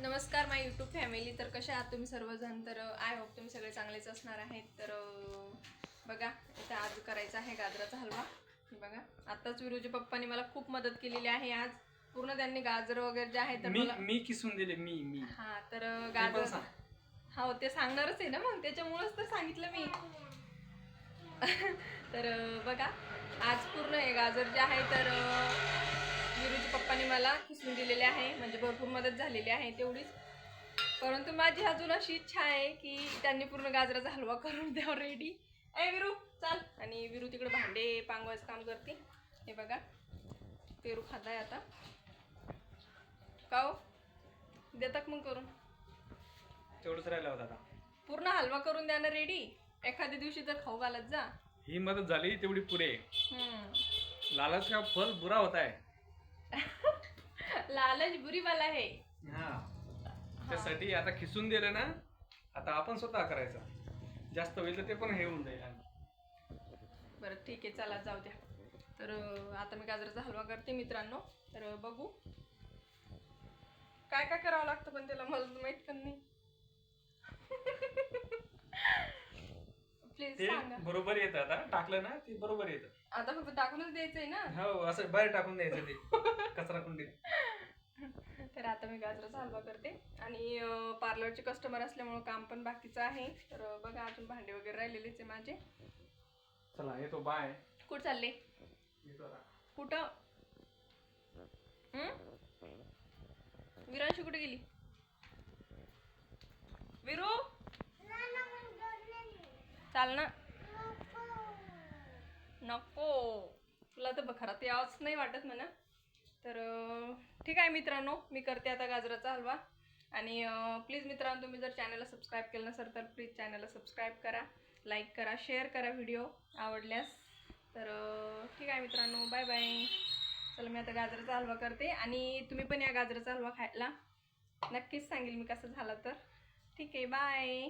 नमस्कार माय YouTube family. तर कशा आहात तुम्ही सर्वजण? तर आय होप तुम्ही सगळे चांगलेच असणार आहेत. तर बघा, इथं आज करायचा आहे गाजराचा हलवा. हे बघा, आताच विरूच्या पप्पांनी मला खूप मदत केलेली आहे. आज पूर्ण त्यांनी गाजर वगैरे जे आहे तर मी किसून दिले मी हा तर गाजर हो ते सांगणारच आहे ना, मग त्याच्यामुळेच तर सांगितलं मी. तर बघा, आज पूर्ण हे गाजर जे आहे तर विरूच्या पप्पांनी मला खिसून दिलेले आहे, म्हणजे भरपूर मदत झालेली आहे तेवढीच. परंतु माझी अजून अशी इच्छा आहे की त्यांनी पूर्ण गाजराचा हलवा करून द्यावा रेडी. ए विरू चाल. आणि विरू तिकडे भांडे पांगवायचं काम करते. हे बघा, पेरू खाताय आता. का हो, देतात मग करून? तेवढंच राहिलं होतं आता. पूर्ण हलवा करून द्या ना रेडी. एखाद्या दिवशी तर खाऊ घालत जा. ही मदत झाली तेवढी पुरे. लालच का फल बुरा होता है. लालच बुरी वाला है. हा, त्यासाठी आता खिसून दिलं ना, आता आपण स्वतः करायचं. जास्त होईल तर ते पण हे होऊन जाईल. बरं ठीक आहे, चला जाऊ द्या. तर आता मी गाजराचा हलवा करते मित्रांनो. तर बघू काय काय करावं लागतं, पण त्याला मला माहित पण नाही. प्लीज ते सांगा. बरोबर येतं. आता टाकलं ना ते बरोबर येतं. आता फक्त टाकूनच द्यायचंय ना. हो, असं बाहेर टाकून द्यायचं ते कचरा कुंडीत. तर आता मी गाजराचा हलवा करते. आणि पार्लरचे कस्टमर असल्यामुळे काम पण बाकीचं आहे. तर बघा, अजून भांडे वगैरे राहिलेलेच आहे माझे. चला येतो, बाय. कुठं चालले? कुठं? विरांशी कुठे गेली? विरू चाल ना. नको, तुला तर खरात यावंच नाही वाटत म्हणा. तर ठीक आहे मित्रांनो, मी करते आता गाजराचा हलवा. आणि प्लीज मित्रांनो, तुम्ही जर चॅनलला सबस्क्राईब केलं नसेल तर प्लीज चॅनलला सबस्क्राईब करा, लाईक करा, शेअर करा व्हिडिओ आवडल्यास. तर ठीक आहे मित्रांनो, बाय बाय. चला मी आता गाजराचा हलवा करते. आणि तुम्ही पण या गाजराचा हलवा खायला नक्कीच सांगेल मी कसं झाला तर. ठीक आहे, बाय.